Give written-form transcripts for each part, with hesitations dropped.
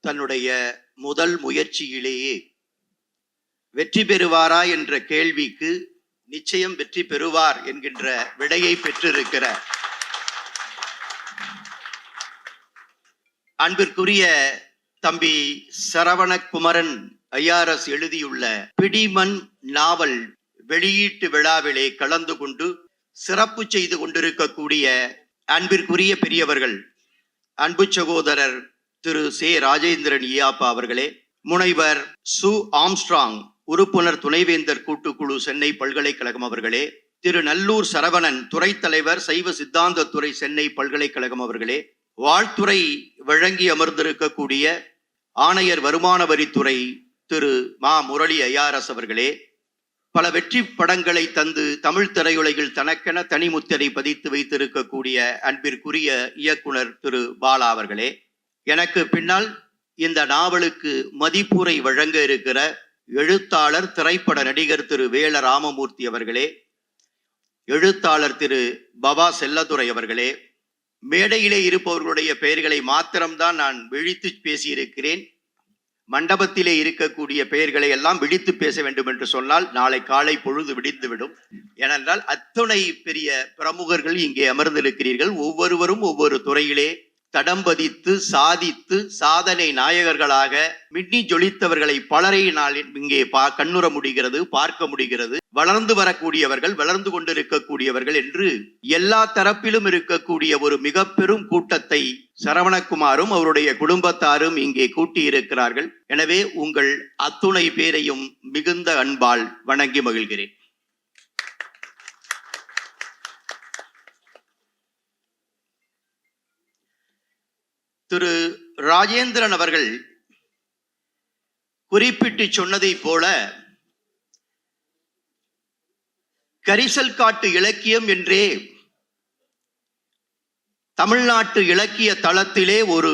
தன்னுடைய முதல் முயற்சியிலேயே வெற்றி பெறுவாரா என்ற கேள்விக்கு நிச்சயம் வெற்றி பெறுவார் என்கின்ற விடையை பெற்றிருக்கிற அன்பிற்குரிய தம்பி சரவணகுமரன் ஐஆர்எஸ் எழுதியுள்ள பிடிமண் நாவல் வெளியீட்டு விழாவிலே கலந்து கொண்டு சிறப்பு செய்து கொண்டிருக்கக்கூடிய அன்பிற்குரிய பெரியவர்கள், அன்பு சகோதரர் திரு சே ராஜேந்திரன் ஈயாப்பா அவர்களே, முனைவர் சு ஆம்ஸ்ட்ராங் உறுப்பினர் துணைவேந்தர் கூட்டுக்குழு சென்னை பல்கலைக்கழகம் அவர்களே, திரு நல்லூர் சரவணன் துறை தலைவர் சைவ சித்தாந்த துறை சென்னை பல்கலைக்கழகம் அவர்களே, வாழ்த்துறை வழங்கி அமர்ந்திருக்கக்கூடிய ஆணையர் வருமான வரித்துறை திரு மா முரளி ஐஆர்எஸ் அவர்களே, பல வெற்றி படங்களை தந்து தமிழ் திரையுலகில் தனக்கென தனிமுத்திரை பதித்து வைத்திருக்கக்கூடிய அன்பிற்குரிய இயக்குனர் திரு பாலா அவர்களே, எனக்கு பின்னால் இந்த நாவலுக்கு மதிப்புரை வழங்க இருக்கிற எழுத்தாளர் திரைப்பட நடிகர் திரு வேல ராமமூர்த்தி அவர்களே, எழுத்தாளர் திரு பபா செல்லதுரை அவர்களே, மேடையிலே இருப்பவர்களுடைய பெயர்களை மாத்திரம்தான் நான் விழித்து பேசியிருக்கிறேன். மண்டபத்திலே இருக்கக்கூடிய பெயர்களை எல்லாம் விழித்து பேச வேண்டும் என்று சொன்னால் நாளை காலை பொழுது விடிந்துவிடும். ஏனென்றால் அத்துணை பெரிய பிரமுகர்கள் இங்கே அமர்ந்திருக்கிறீர்கள். ஒவ்வொருவரும் ஒவ்வொரு துறையிலே தடம் பதித்து சாதித்து சாதனை நாயகர்களாக மின்னி ஜொலித்தவர்களை பலரை நாள் இங்கே கண்ணுற முடிகிறது, பார்க்க முடிகிறது. வளர்ந்து வரக்கூடியவர்கள், வளர்ந்து கொண்டிருக்கக்கூடியவர்கள் என்று எல்லா தரப்பிலும் இருக்கக்கூடிய ஒரு மிக பெரும் கூட்டத்தை சரவணகுமாரும் அவருடைய குடும்பத்தாரும் இங்கே கூட்டியிருக்கிறார்கள். எனவே உங்கள் அத்துணை பேரையும் மிகுந்த அன்பால் வணங்கி மகிழ்கிறேன். திரு ராஜேந்திரன் அவர்கள் குறிப்பிட்டு சொன்னதை போல கரிசல் காட்டு இலக்கியம் என்றே தமிழ்நாட்டு இலக்கிய தளத்திலே ஒரு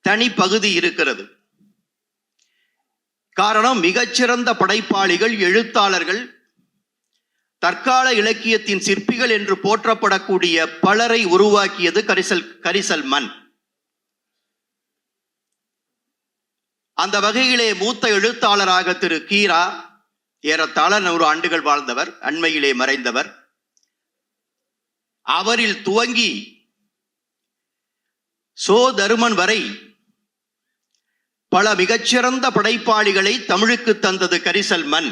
தனி பகுதி இருக்கிறது. காரணம், மிகச்சிறந்த படைப்பாளிகள், எழுத்தாளர்கள், தற்கால இலக்கியத்தின் சிற்பிகள் என்று போற்றப்படக்கூடிய பலரை உருவாக்கியது கரிசல் மண். அந்த வகையிலே மூத்த எழுத்தாளராக திரு கீரா, ஏறத்தாழ 100 ஆண்டுகள் வாழ்ந்தவர், அண்மையிலே மறைந்தவர். அவரில் துவங்கி சோ தருமன் வரை பல மிகச்சிறந்த படைப்பாளிகளை தமிழுக்கு தந்தது கரிசல் மண்.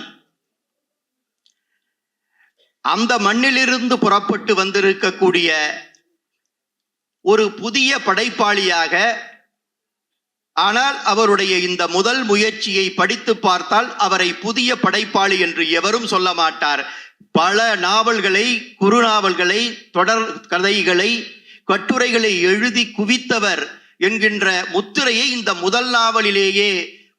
அந்த மண்ணிலிருந்து புறப்பட்டு வந்திருக்கக்கூடிய ஒரு புதிய படைப்பாளியாக, ஆனால் அவருடைய இந்த முதல் முயற்சியை படித்து பார்த்தால் அவரை புதிய படைப்பாளி என்று எவரும் சொல்ல மாட்டார். பல நாவல்களை, குறுநாவல்களை, தொடர் கதைகளை, கட்டுரைகளை எழுதி குவித்தவர் என்கின்ற முத்திரையை இந்த முதல் நாவலிலேயே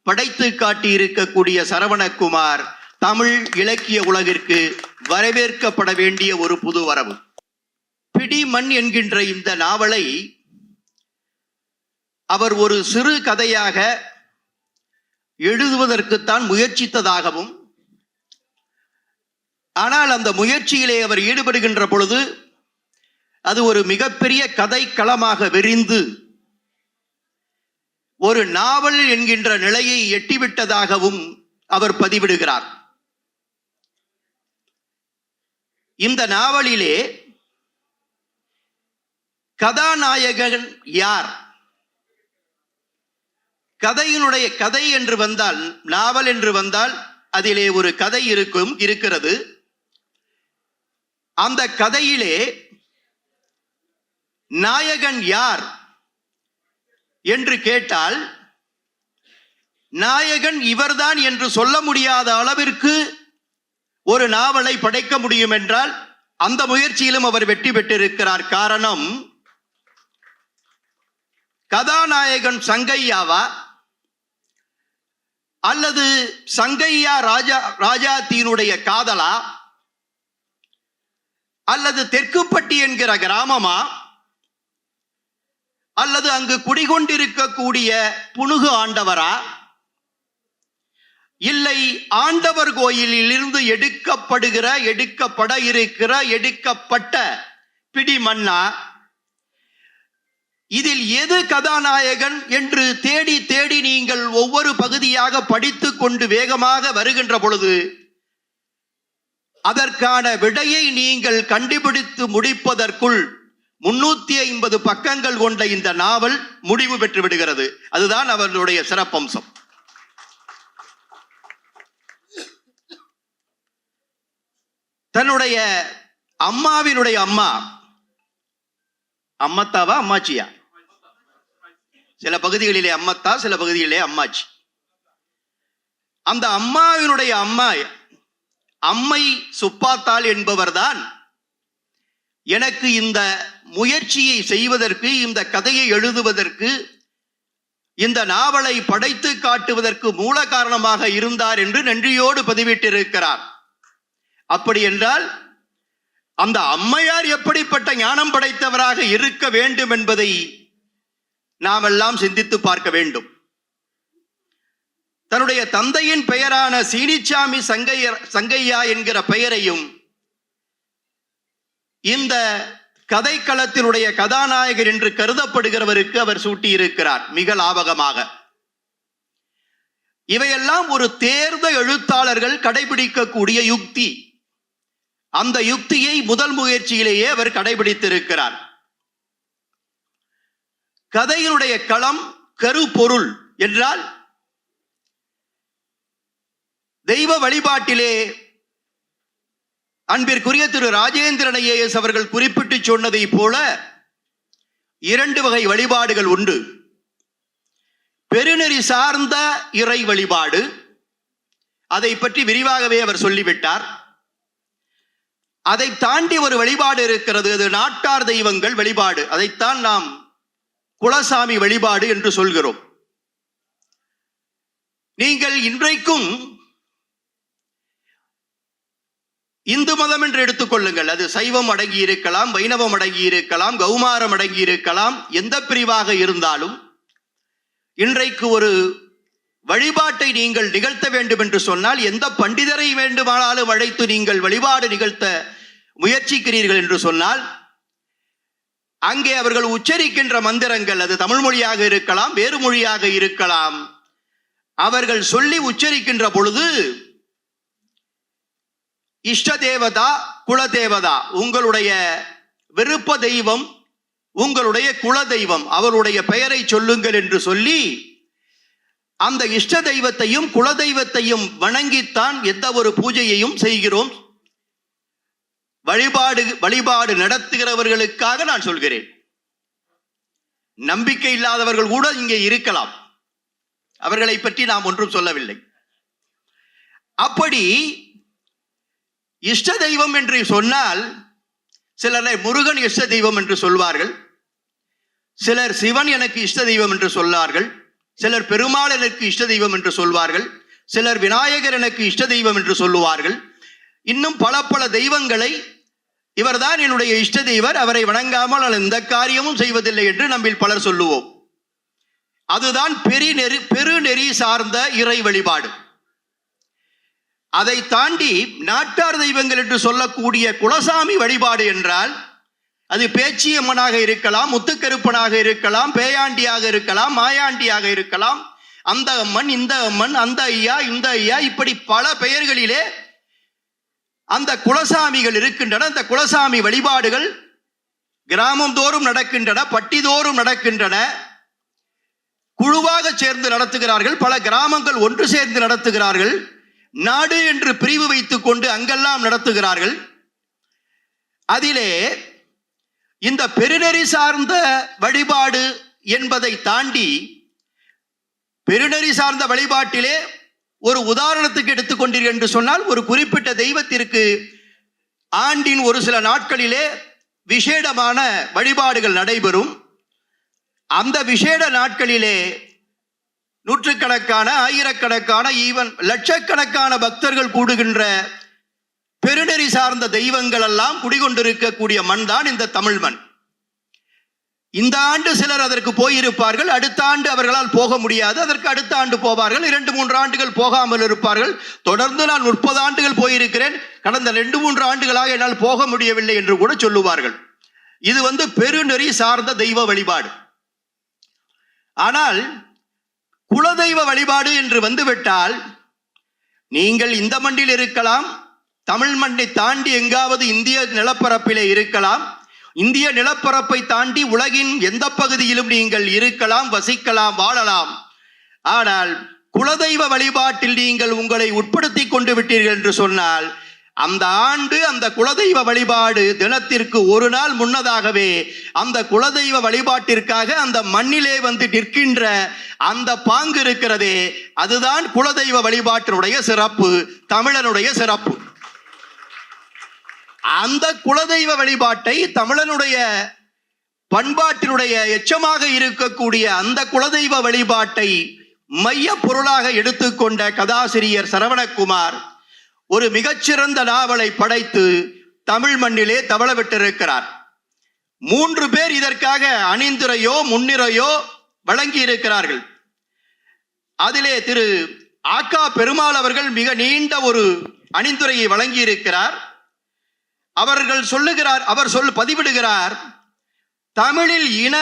படைத்து காட்டியிருக்கக்கூடிய சரவணகுமார் தமிழ் இலக்கிய உலகிற்கு வரவேற்கப்பட வேண்டிய ஒரு புது வரவு. பிடிமண் என்கின்ற இந்த நாவலை அவர் ஒரு சிறு கதையாக எழுதுவதற்குத்தான் முயற்சித்ததாகவும், ஆனால் அந்த முயற்சியிலே அவர் ஈடுபடுகின்ற பொழுது அது ஒரு மிகப்பெரிய கதை களமாக விரிந்து ஒரு நாவல் என்கின்ற நிலையை எட்டிவிட்டதாகவும் அவர் பதிவிடுகிறார். இந்த நாவலிலே கதாநாயகன் யார்? கதையினுடைய கதை என்று வந்தால், நாவல் என்று வந்தால் அதிலே ஒரு கதை இருக்கிறது. அந்த கதையிலே நாயகன் யார் என்று கேட்டால், நாயகன் இவர்தான் என்று சொல்ல முடியாத அளவிற்கு ஒரு நாவலை படைக்க முடியும் என்றால் அந்த முயற்சியிலும் அவர் வெற்றி பெற்றிருக்கிறார். காரணம், கதாநாயகன் சங்கையாவா அல்லது சங்கையா ராஜாத்தியினுடைய காதலா அல்லது தெற்குப்பட்டி என்கிற கிராமமா அல்லது அங்கு குடிகொண்டிருக்கக்கூடிய புனுகு ஆண்டவரா இல்லை ஆண்டவர் கோயிலில் இருந்து எடுக்கப்பட்ட பிடிமண்ணா இதில் எது கதாநாயகன் என்று தேடி தேடி நீங்கள் ஒவ்வொரு பகுதியாக படித்துக் கொண்டு வேகமாக வருகின்ற பொழுது அதற்கான விடையை நீங்கள் கண்டுபிடித்து முடிப்பதற்குள் 350 பக்கங்கள் கொண்ட இந்த நாவல் முடிவு பெற்று விடுகிறது. அதுதான் அவர்களுடைய சிறப்பம்சம். தன்னுடைய அம்மாவினுடைய அம்மா, அம்மத்தாவா அம்மாச்சியா? சில பகுதிகளிலே அம்மத்தா, சில பகுதிகளிலே அம்மாச்சி. அந்த அம்மாவினுடைய அம்மா அம்மை சுப்பாத்தாள் என்பவர்தான் எனக்கு இந்த முயற்சியை செய்வதற்கு, இந்த கதையை எழுதுவதற்கு, இந்த நாவலை படைத்து காட்டுவதற்கு மூல காரணமாக இருந்தார் என்று நன்றியோடு பதிவிட்டிருக்கிறார். அப்படி என்றால் அந்த அம்மையார் எப்படிப்பட்ட ஞானம் படைத்தவராக இருக்க வேண்டும் என்பதை நாம் எல்லாம் சிந்தித்து பார்க்க வேண்டும். தன்னுடைய தந்தையின் பெயரான சீனிச்சாமி சங்கையா என்கிற பெயரையும் இந்த கதைக்களத்தினுடைய கதாநாயகர் என்று கருதப்படுகிறவருக்கு அவர் சூட்டியிருக்கிறார் மிக லாபகமாக. இவையெல்லாம் ஒரு தேர்ந்த எழுத்தாளர்கள் கடைபிடிக்கக்கூடிய யுக்தி. அந்த யுக்தியை முதல் முயற்சியிலேயே அவர் கடைபிடித்திருக்கிறார். கதையினுடைய களம் கருப்பொருள் என்றால் தெய்வ வழிபாட்டிலே அன்பிற்குரிய திரு ராஜேந்திரன் ஐஏஎஸ் அவர்கள் குறிப்பிட்டு சொன்னதை போல 2 வகை வழிபாடுகள் உண்டு. பெருநெறி சார்ந்த இறை வழிபாடு, அதை பற்றி விரிவாகவே அவர் சொல்லிவிட்டார். அதை தாண்டி ஒரு வழிபாடு இருக்கிறது, அது நாட்டார் தெய்வங்கள் வழிபாடு. அதைத்தான் நாம் குலசாமி வழிபாடு என்று சொல்கிறோம். நீங்கள் இன்றைக்கும் இந்து மதம் என்று எடுத்துக்கொள்ளுங்கள், அது சைவம் அடங்கி இருக்கலாம், வைணவம் அடங்கி இருக்கலாம், கௌமாரம் அடங்கி இருக்கலாம், எந்த பிரிவாக இருந்தாலும் இன்றைக்கு ஒரு வழிபாட்டை நீங்கள் நிகழ்த்த வேண்டும் என்று சொன்னால் எந்த பண்டிதரை வேண்டுமானாலும் அழைத்து நீங்கள் வழிபாடு நிகழ்த்த முயற்சிக்கிறீர்கள் என்று சொன்னால் அங்கே அவர்கள் உச்சரிக்கின்ற மந்திரங்கள், அது தமிழ் மொழியாக இருக்கலாம், வேறு மொழியாக இருக்கலாம், அவர்கள் சொல்லி உச்சரிக்கின்ற பொழுது இஷ்ட தேவதா, குல தேவதா, உங்களுடைய விருப்ப தெய்வம், உங்களுடைய குல தெய்வம், அவருடைய பெயரை சொல்லுங்கள் என்று சொல்லி அந்த இஷ்ட தெய்வத்தையும் குல தெய்வத்தையும் வணங்கித்தான் எந்த ஒரு பூஜையையும் செய்கிறோம். வழிபாடு நடத்துகிறவர்களுக்காக நான் சொல்கிறேன். நம்பிக்கை இல்லாதவர்கள் கூட இங்கே இருக்கலாம், அவர்களை பற்றி நாம் ஒன்றும் சொல்லவில்லை. அப்படி இஷ்ட தெய்வம் என்று சொன்னால் சிலரை முருகன் இஷ்ட தெய்வம் என்று சொல்வார்கள், சிலர் சிவன் எனக்கு இஷ்ட தெய்வம் என்று சொல்வார்கள், சிலர் பெருமாள் எனக்கு இஷ்ட தெய்வம் என்று சொல்வார்கள், சிலர் விநாயகர் எனக்கு இஷ்ட தெய்வம் என்று சொல்லுவார்கள். இன்னும் பல பல தெய்வங்களை இவர்தான் என்னுடைய இஷ்ட தெய்வர், அவரை வணங்காமல் நான் எந்த காரியமும் செய்வதில்லை என்று நம்மில் பலர் சொல்லுவோம். அதுதான் பெருநெறி சார்ந்த இறை வழிபாடு. அதை தாண்டி நாட்டார் தெய்வங்கள் என்று சொல்லக்கூடிய குலசாமி வழிபாடு என்றால் அது பேச்சியம்மனாக இருக்கலாம், முத்துக்கருப்பனாக இருக்கலாம், பேயாண்டியாக இருக்கலாம், மாயாண்டியாக இருக்கலாம், அந்த அம்மன், இந்த அம்மன், அந்த ஐயா, இந்த ஐயா, இப்படி பல பெயர்களிலே அந்த குலசாமிகள் இருக்கின்றன. அந்த குலசாமி வழிபாடுகள் கிராமம் தோறும் நடக்கின்றன, பட்டிதோறும் நடக்கின்றன, குழுவாக சேர்ந்து நடத்துகிறார்கள், பல கிராமங்கள் ஒன்று சேர்ந்து நடத்துகிறார்கள், நாடு என்று பிரிவு வைத்துக் கொண்டு அங்கெல்லாம் நடத்துகிறார்கள். அதிலே இந்த பெருநெறி சார்ந்த வழிபாடு என்பதை தாண்டி பெருநெறி சார்ந்த வழிபாட்டிலே ஒரு உதாரணத்துக்கு எடுத்துக்கொண்டீர்கள் என்று சொன்னால், ஒரு குறிப்பிட்ட தெய்வத்திற்கு ஆண்டின் ஒரு சில நாட்களிலே விசேடமான வழிபாடுகள் நடைபெறும். அந்த விசேட நாட்களிலே நூற்றுக்கணக்கான, ஆயிரக்கணக்கான, ஈவன் லட்சக்கணக்கான பக்தர்கள் கூடுகின்ற பெருநெறி சார்ந்த தெய்வங்கள் எல்லாம் குடிகொண்டிருக்கக்கூடிய மண் தான் இந்த தமிழ் மண். இந்த ஆண்டு சிலர் அதற்கு போயிருப்பார்கள், அடுத்த ஆண்டு அவர்களால் போக முடியாது, அதற்கு அடுத்த ஆண்டு போவார்கள், 2-3 ஆண்டுகள் போகாமல் இருப்பார்கள். தொடர்ந்து நான் 30 ஆண்டுகள் போயிருக்கிறேன், கடந்த 2-3 ஆண்டுகளாக என்னால் போக முடியவில்லை என்று கூட சொல்லுவார்கள். இது பெருநெறி சார்ந்த தெய்வ வழிபாடு. ஆனால் குலதெய்வ வழிபாடு என்று வந்துவிட்டால் நீங்கள் இந்த மண்ணில் இருக்கலாம், தமிழ் மண்ணை தாண்டி எங்காவது இந்திய நிலப்பரப்பிலே இருக்கலாம், இந்திய நிலப்பரப்பை தாண்டி உலகின் எந்த பகுதியிலும் நீங்கள் இருக்கலாம், வசிக்கலாம், வாழலாம். ஆனால் குலதெய்வ வழிபாட்டில் நீங்கள் உங்களை உட்படுத்தி கொண்டு விட்டீர்கள் என்று சொன்னால் அந்த ஆண்டு அந்த குலதெய்வ வழிபாடு தினத்திற்கு ஒரு நாள் முன்னதாகவே அந்த குலதெய்வ வழிபாட்டிற்காக அந்த மண்ணிலே வந்து நிற்கின்ற அந்த பாங்கு இருக்கிறதே, அதுதான் குலதெய்வ வழிபாட்டினுடைய சிறப்பு, தமிழனுடைய சிறப்பு. அந்த குலதெய்வ வழிபாட்டை தமிழனுடைய பண்பாட்டினுடைய எச்சமாக இருக்கக்கூடிய அந்த குலதெய்வ வழிபாட்டை மைய பொருளாக எடுத்துக்கொண்ட கதாசிரியர் சரவணகுமார் ஒரு மிகச்சிறந்த நாவலை படைத்து தமிழ் மண்ணிலே தவள விட்டிருக்கிறார். 3 பேர் இதற்காக அணிந்துரையோ முன்னிரையோ வழங்கி இருக்கிறார்கள். அதிலே திரு ஆக்கா பெருமாள் அவர்கள் மிக நீண்ட ஒரு அணிந்துரையை வழங்கி இருக்கிறார். அவர் பதிவிடுகிறார், தமிழில் இன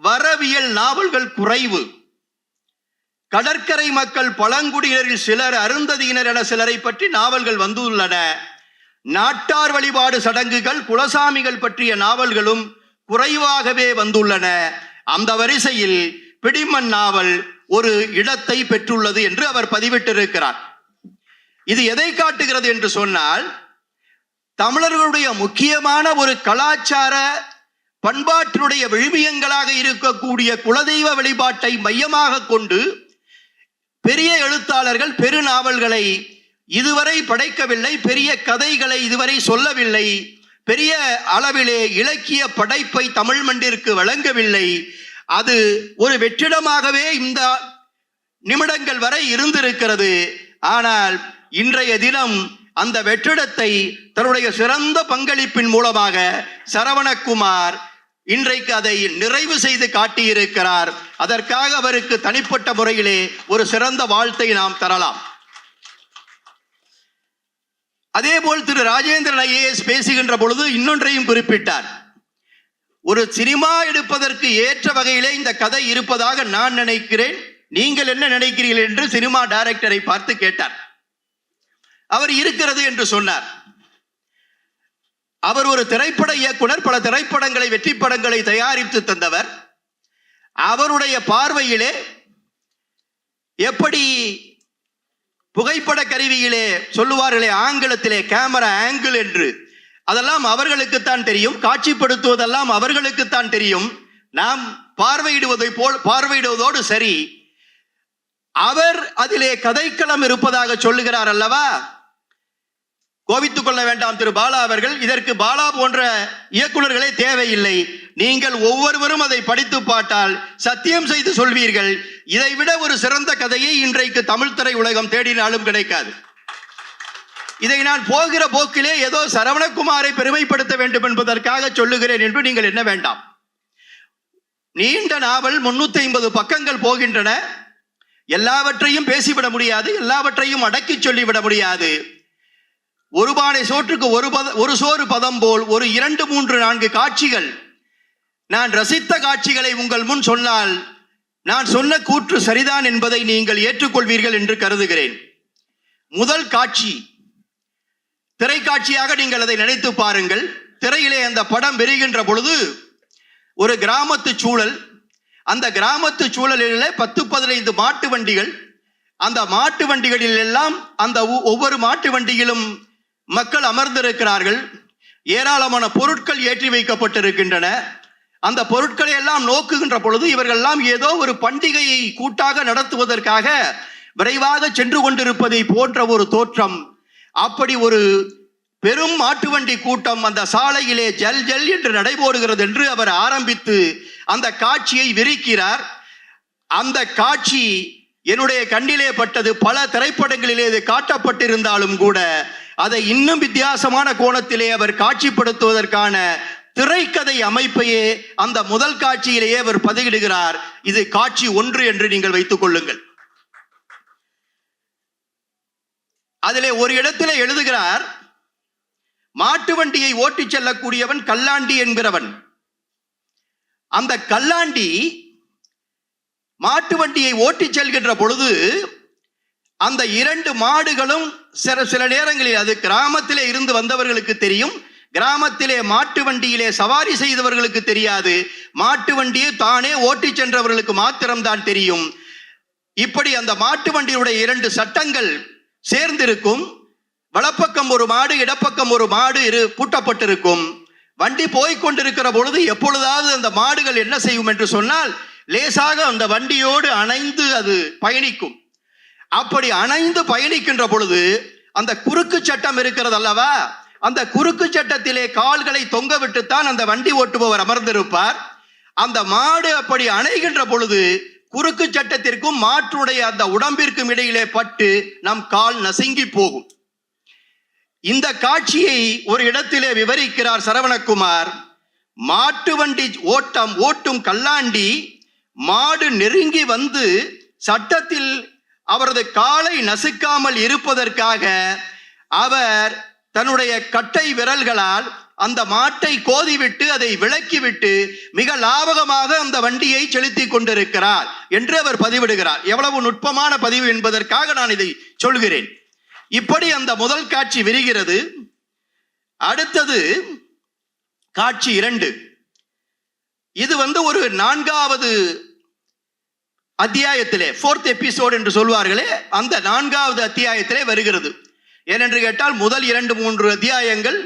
வரவியல் நாவல்கள் குறைவு. கடற்கரை மக்கள், பழங்குடியினரில் சிலர், அருந்ததியினர் என சிலரை பற்றி நாவல்கள் வந்துள்ளன. நாட்டார் வழிபாடு சடங்குகள், குலசாமிகள் பற்றிய நாவல்களும் குறைவாகவே வந்துள்ளன. அந்த வரிசையில் பிடிமண் நாவல் ஒரு இடத்தை பெற்றுள்ளது என்று அவர் பதிவிட்டிருக்கிறார். இது எதை காட்டுகிறது என்று சொன்னால், தமிழர்களுடைய முக்கியமான ஒரு கலாச்சார பண்பாட்டினுடைய விழுமியங்களாக இருக்கக்கூடிய குலதெய்வ வழிபாட்டை மையமாக கொண்டு பெரிய எழுத்தாளர்கள் பெரு நாவல்களை இதுவரை படைக்கவில்லை, பெரிய கதைகளை இதுவரை சொல்லவில்லை, பெரிய அளவிலே இலக்கிய படைப்பை தமிழ் மண்ணிற்கு வழங்கவில்லை. அது ஒரு வெற்றிடமாகவே இந்த நிமிடங்கள் வரை இருந்திருக்கிறது. ஆனால் இன்றைய தினம் அந்த வெற்றிடத்தை தன்னுடைய சிறந்த பங்களிப்பின் மூலமாக சரவணகுமார் இன்றைக்கு அதை நிறைவு செய்து காட்டியிருக்கிறார். அதற்காக அவருக்கு தனிப்பட்ட முறையிலே ஒரு சிறந்த வாழ்த்தை நாம் தரலாம். அதேபோல் திரு ராஜேந்திரன் ஐஏஎஸ் பேசுகின்ற பொழுது இன்னொன்றையும் குறிப்பிட்டார். ஒரு சினிமா எடுப்பதற்கு ஏற்ற வகையிலே இந்த கதை இருப்பதாக நான் நினைக்கிறேன், நீங்கள் என்ன நினைக்கிறீர்கள் என்று சினிமா டைரக்டரை பார்த்து கேட்டார். அவர் இருக்கிறது என்று சொன்னார். அவர் ஒரு திரைப்பட இயக்குனர், பல திரைப்படங்களை, வெற்றி படங்களை தயாரித்து தந்தவர். அவருடைய பார்வையிலே எப்படி புகைப்பட கருவியிலே சொல்லுவார்களே ஆங்கிலத்திலே கேமரா ஆங்கிள் என்று, அதெல்லாம் அவர்களுக்குத்தான் தெரியும், காட்சிப்படுத்துவதெல்லாம் அவர்களுக்குத்தான் தெரியும். நாம் பார்வையிடுவதோடு சரி, அவர் அதிலே கதைக்களம் இருப்பதாக சொல்லுகிறார் அல்லவா. கோபித்துக் கொள்ள வேண்டாம் திரு பாலா அவர்கள், இதற்கு பாலா போன்ற இயக்குநர்களே தேவையில்லை. நீங்கள் ஒவ்வொருவரும் அதை படித்து பார்த்தால் சத்தியம் செய்து சொல்வீர்கள், இதைவிட ஒரு சிறந்த கதையை இன்றைக்கு தமிழ் திரை உலகம் தேடினாலும் கிடைக்காது. இதை நான் போகிற போக்கிலே ஏதோ சரவணகுமாரை பெருமைப்படுத்த வேண்டும் என்பதற்காக சொல்லுகிறேன் என்று நீங்கள் என்ன வேண்டாம். நீண்ட நாவல் 350 பக்கங்கள் போகின்றன. எல்லாவற்றையும் பேசிவிட முடியாது, எல்லாவற்றையும் அடக்கி சொல்லிவிட முடியாது. ஒரு பானை சோற்றுக்கு ஒரு சோறு பதம் போல் ஒரு 2, 3, 4 காட்சிகள், நான் ரசித்த காட்சிகளை உங்கள் முன் சொன்னால் நான் சொன்ன கூற்று சரிதான் என்பதை நீங்கள் ஏற்றுக்கொள்வீர்கள் என்று கருதுகிறேன். முதல் காட்சி திரைக்காட்சியாக நீங்கள் அதை நினைத்து பாருங்கள். திரையிலே அந்த படம் பெறுகின்ற பொழுது ஒரு கிராமத்து சூழல், அந்த கிராமத்து சூழலிலே 10-15 மாட்டு வண்டிகள், அந்த மாட்டு வண்டிகளில் எல்லாம் அந்த ஒவ்வொரு மாட்டு வண்டியிலும் மக்கள் அமர்ந்திருக்கிறார்கள். ஏராளமான பொருட்கள் ஏற்றி வைக்கப்பட்டிருக்கின்றன. அந்த பொருட்களை எல்லாம் நோக்குகின்ற பொழுது இவர்கள் எல்லாம் ஏதோ ஒரு பண்டிகையை கூட்டாக நடத்துவதற்காக விரைவாக சென்று கொண்டிருப்பதை போன்ற ஒரு தோற்றம். அப்படி ஒரு பெரும் மாட்டு வண்டி கூட்டம் அந்த சாலையிலே ஜல் ஜல் என்று நடைபோடுகிறது என்று அவர் ஆரம்பித்து அந்த காட்சியை விரிக்கிறார். அந்த காட்சி என்னுடைய கண்ணிலே பட்டது. பல திரைப்படங்களிலே இது காட்டப்பட்டிருந்தாலும் கூட அதை இன்னும் வித்தியாசமான கோணத்திலே அவர் காட்சிப்படுத்துவதற்கான திரைக்கதை அமைப்பையே அந்த முதல் காட்சியிலேயே அவர் பதிவிடுகிறார். இது காட்சி 1 என்று நீங்கள் வைத்துக் கொள்ளுங்கள். அதிலே ஒரு இடத்திலே எழுதுகிறார், மாட்டு வண்டியை ஓட்டிச் செல்லக்கூடியவன் கல்லாண்டி என்கிறவன். அந்த கல்லாண்டி மாட்டு வண்டியை ஓட்டிச் செல்கின்ற பொழுது அந்த 2 மாடுகளும் சில நேரங்களில், அது கிராமத்திலே இருந்து வந்தவர்களுக்கு தெரியும், கிராமத்திலே மாட்டு வண்டியிலே சவாரி செய்தவர்களுக்கு தெரியாது, மாட்டு வண்டியை தானே ஓட்டிச் சென்றவர்களுக்கு மாத்திரம்தான் தெரியும். இப்படி அந்த மாட்டு வண்டியுடைய 2 சட்டங்கள் சேர்ந்திருக்கும். வலப்பக்கம் ஒரு மாடு, இடப்பக்கம் ஒரு மாடு பூட்டப்பட்டிருக்கும். வண்டி போய்கொண்டிருக்கிற பொழுது எப்பொழுதாவது அந்த மாடுகள் என்ன செய்யும் என்று சொன்னால், லேசாக அந்த வண்டியோடு அணைந்து அது பயணிக்கும். அப்படி அணைந்து பயணிக்கின்ற பொழுது அந்த குறுக்கு சட்டம் இருக்கிறது அல்லவா, அந்த குறுக்கு சட்டத்திலே கால்களை தொங்க விட்டுத்தான் அந்த வண்டி ஓட்டுபவர் அமர்ந்திருப்பார். அந்த மாடு அப்படி அணைகின்ற பொழுது குறுக்கு சட்டத்திற்கும் மாற்றுடைய அந்த உடம்பிற்கும் இடையிலே பட்டு நம் கால் நசுங்கி போகும். இந்த காட்சியை ஒரு இடத்திலே விவரிக்கிறார் சரவணகுமார். மாட்டு வண்டி ஓட்டும் கல்லாண்டி மாடு நெருங்கி வந்து சட்டத்தில் அவரது காலை நசுக்காமல் இருப்பதற்காக அவர் தன்னுடைய கட்டை விரல்களால் அந்த மாட்டை கோதிவிட்டு அதை விலக்கிவிட்டு மிக லாபகமாக அந்த வண்டியை செலுத்தி கொண்டிருக்கிறார் என்று அவர் பதிவிடுகிறார். எவ்வளவு நுட்பமான பதிவு என்பதற்காக நான் இதை சொல்கிறேன். இப்படி அந்த முதல் காட்சி விரிகிறது. அடுத்தது காட்சி 2. இது ஒரு 4வது அத்தியாயத்திலே, 4th எபிசோட் என்று சொல்வார்களே, அந்த 4வது அத்தியாயத்திலே வருகிறது. ஏனென்று கேட்டால் முதல் 2-3 அத்தியாயங்கள்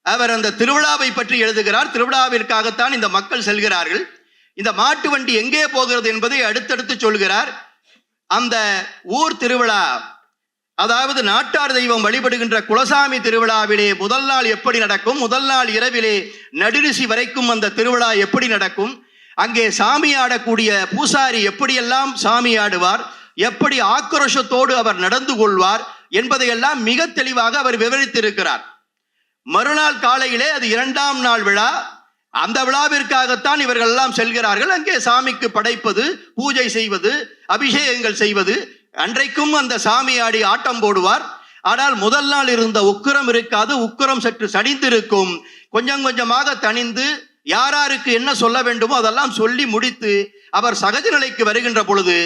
அவர் அந்த திருவிழாவை பற்றி எழுதுகிறார். திருவிழாவிற்காகத்தான் இந்த மக்கள் செல்கிறார்கள். இந்த மாட்டு வண்டி எங்கே போகிறது என்பதை அடுத்தடுத்து சொல்கிறார். அந்த ஊர் திருவிழா, அதாவது நாட்டார் தெய்வம் வழிபடுகின்ற குலசாமி திருவிழாவிலே முதல் நாள் எப்படி நடக்கும், முதல் நாள் இரவிலே நடுநிசி வரைக்கும் அந்த திருவிழா எப்படி நடக்கும், அங்கே சாமி ஆடக்கூடிய பூசாரி எப்படியெல்லாம் சாமி ஆடுவார், எப்படி ஆக்ரோஷத்தோடு அவர் நடந்து கொள்வார் என்பதையெல்லாம் மிக தெளிவாக அவர் விவரித்திருக்கிறார். மறுநாள் காலையிலே அது 2ஆம் நாள் விழா. அந்த விழாவிற்காகத்தான் இவர்கள் எல்லாம் செல்கிறார்கள். அங்கே சாமிக்கு படைப்பது, பூஜை செய்வது, அபிஷேகங்கள் செய்வது. அன்றைக்கும் அந்த சாமி ஆடி ஆட்டம் போடுவார். ஆனால் முதல் நாள் இருந்த உக்கிரம் இருக்காது. உக்கிரம் சற்று சடிந்திருக்கும். கொஞ்சம் கொஞ்சமாக தணிந்து யாராருக்கு என்ன சொல்ல வேண்டுமோ அதெல்லாம் சொல்லி முடித்து அவர் சகஜ நிலைக்கு வருகின்ற பொழுது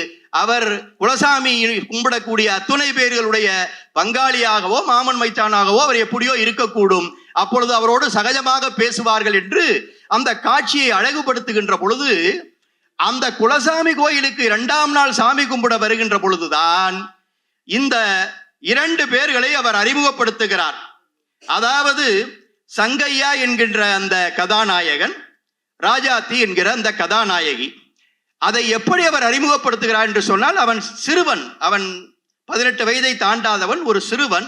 அவர் குலசாமி கும்பிடக்கூடிய அத்துணை பேர்களுடைய பங்காளியாகவோ மாமன் மைத்தானாகவோ அவர் எப்படியோ இருக்கக்கூடும். அப்பொழுது அவரோடு சகஜமாக பேசுவார்கள் என்று அந்த காட்சியை அழகுபடுத்துகின்ற பொழுது, அந்த குலசாமி கோயிலுக்கு 2ஆம் நாள் சாமி கும்பிட வருகின்ற பொழுதுதான் இந்த 2 பேர்களை அவர் அறிமுகப்படுத்துகிறார். அதாவது சங்கையா என்கின்ற அந்த கதாநாயகன், ராஜாத்தி என்கிற அந்த கதாநாயகி. அதை எப்படி அவர் அறிமுகப்படுத்துகிறார் என்று சொன்னால், அவன் சிறுவன், அவன் 18 வயதை தாண்டாதவன், ஒரு சிறுவன்.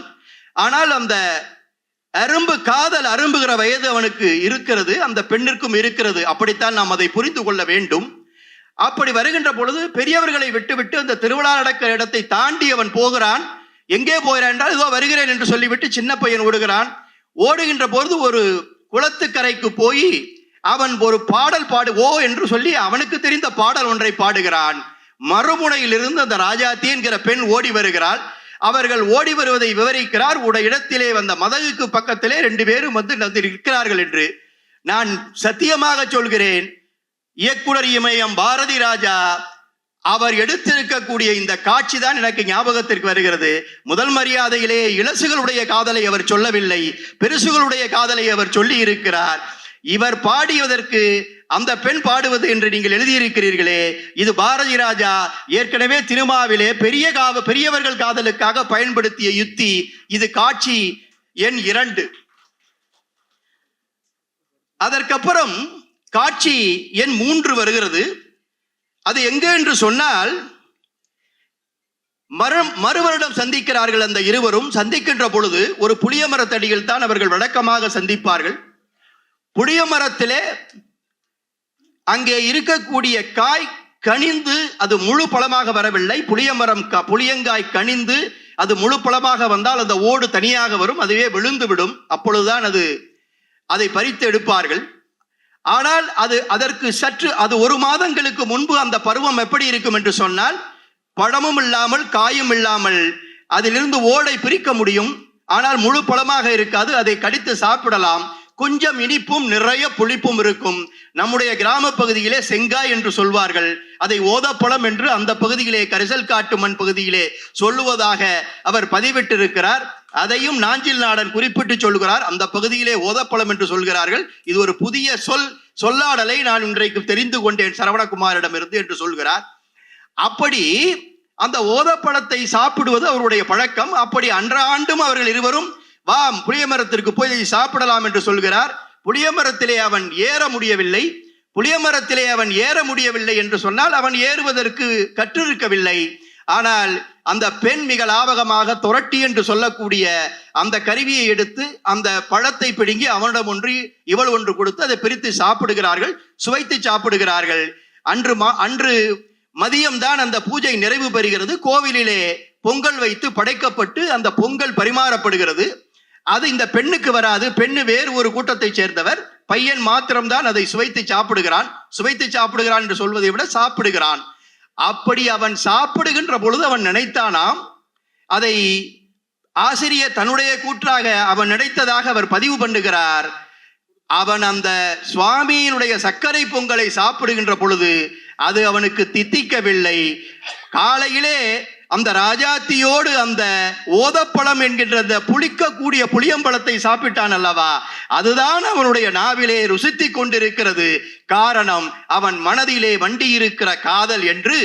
ஆனால் அந்த காதல் அரும்புகிற வயது அவனுக்கு இருக்கிறது, அந்த பெண்ணிற்கும் இருக்கிறது. அப்படித்தான் நாம் அதை புரிந்து கொள்ள வேண்டும். அப்படி வருகின்ற பொழுது பெரியவர்களை விட்டுவிட்டு அந்த திருவிழா நடக்கிற இடத்தை தாண்டி அவன் போகிறான். எங்கே போகிறான் என்றால், இதோ வருகிறேன் என்று சொல்லிவிட்டு சின்ன பையன் ஓடுகிறான். ஓடுகின்ற பொழுது ஒரு குளத்துக்கரைக்கு போய் அவன் ஒரு பாடல் ஓ என்று சொல்லி அவனுக்கு தெரிந்த பாடல் ஒன்றை பாடுகிறான். மறுமுனையில் இருந்து அந்த ராஜாத்தி என்கிற பெண் ஓடி வருகிறாள். அவர்கள் ஓடி வருவதை விவரிக்கிறார். இடத்திலே வந்த மதகுக்கு பக்கத்திலே 2 பேரும் வந்து இருக்கிறார்கள் என்று. நான் சத்தியமாக சொல்கிறேன், இயக்குனர் இமயம் பாரதி ராஜா அவர் எடுத்திருக்கக்கூடிய இந்த காட்சி தான் எனக்கு ஞாபகத்திற்கு வருகிறது. முதல் மரியாதையிலே இளசுகளுடைய காதலை அவர் சொல்லவில்லை, பெருசுகளுடைய காதலை அவர் சொல்லி இருக்கிறார். இவர் பாடியதற்கு அந்த பெண் பாடுவது என்று நீங்கள் எழுதியிருக்கிறீர்களே, இது பாரதி ராஜா ஏற்கனவே திருமாவிலே பெரியவர்கள் காதலுக்காக பயன்படுத்திய யுத்தி. இது காட்சி எண் 2. அதற்கப்புறம் காட்சி எண் 3 வருகிறது. அது எங்கே என்று சொன்னால், மறுவருடம் சந்திக்கிறார்கள். அந்த இருவரும் சந்திக்கின்ற பொழுது ஒரு புளிய மரத்தடியில் தான் அவர்கள் வழக்கமாக சந்திப்பார்கள். புளிய மரத்திலே அங்கே இருக்கக்கூடிய காய் கனிந்து அது முழு பழமாக வரவில்லை. புளியங்காய் கனிந்து அது முழு பழமாக வந்தால் அந்த ஓடு தனியாக வரும், அதுவே விழுந்து விடும். அப்பொழுதுதான் அதை பறித்து எடுப்பார்கள். ஆனால் அதற்கு சற்று 1 மாதங்களுக்கு முன்பு அந்த பருவம் எப்படி இருக்கும் என்று சொன்னால், பழமும் இல்லாமல் காயும் இல்லாமல் அதிலிருந்து ஓடை பிரிக்க முடியும். ஆனால் முழு பழமாக இருக்காது. அதை கடித்து சாப்பிடலாம். கொஞ்சம் இனிப்பும் நிறைய புளிப்பும் இருக்கும். நம்முடைய கிராம பகுதியிலே செங்காய் என்று சொல்வார்கள், அதை ஓதப்பழம் என்று அந்த பகுதியிலே கரிசல் காட்டு மண் பகுதியிலே சொல்லுவதாக அவர் பதிவிட்டிருக்கிறார். அதையும் நாஞ்சில் நாடன் குறிப்பிட்டு சொல்கிறார், அந்த பகுதியிலே ஓதப்பழம் என்று சொல்கிறார்கள். இது ஒரு புதிய சொல்லாடலை நான் இன்றைக்கு தெரிந்து கொண்டேன் சரவணகுமாரிடமிருந்து என்று சொல்கிறார். அப்படி அந்த ஓதப்பழத்தை சாப்பிடுவது அவருடைய பழக்கம். அப்படி அன்றாண்டும் அவர்கள் இருவரும் வா புளிய மரத்திற்கு போய் சாப்பிடலாம் என்று சொல்கிறார். புளிய மரத்திலே அவன் ஏற முடியவில்லை. புளிய மரத்திலே அவன் ஏற முடியவில்லை என்று சொன்னால் அவன் ஏறுவதற்கு கற்றிருக்கவில்லை. ஆனால் அந்த பெண் மிக லாபகமாக துரட்டி என்று சொல்லக்கூடிய அந்த கருவியை எடுத்து அந்த பழத்தை பிடுங்கி அவனிடம் ஒன்று இவள் ஒன்று கொடுத்து அதை பிரித்து சாப்பிடுகிறார்கள், சுவைத்து சாப்பிடுகிறார்கள். அன்று மதியம்தான் அந்த பூஜை நிறைவு பெறுகிறது. கோவிலிலே பொங்கல் வைத்து படைக்கப்பட்டு அந்த பொங்கல் பரிமாறப்படுகிறது. அது இந்த பெண்ணுக்கு வராது. பெண்ணு வேறு ஒரு கூட்டத்தை சேர்ந்தவர். பையன் மாத்திரம்தான் அதை சுவைத்து சாப்பிடுகிறான். சுவைத்து சாப்பிடுகிறான் என்று சொல்வதை விட சாப்பிடுகிறான். அப்படி அவன் சாப்பிடுகின்ற பொழுது அவன் நினைத்தானாம், அதை ஆசிரியர் தன்னுடைய கூற்றாக அவன் நினைத்ததாக அவர் பதிவு பண்ணுகிறார். அவன் அந்த சுவாமியினுடைய சர்க்கரை பொங்கலை சாப்பிடுகின்ற பொழுது அது அவனுக்கு தித்திக்கவில்லை. காலையிலே அந்த ராஜாத்தியோடு அந்த ஓதப்பழம் என்கின்ற அந்த புளிக்கக்கூடிய புளியம்பழத்தை சாப்பிட்டான் அல்லவா, அதுதான் அவனுடைய நாவிலே ருசித்து கொண்டிருக்கிறது. காரணம் அவன் மனதிலே வண்டி இருக்கிற காதல் என்று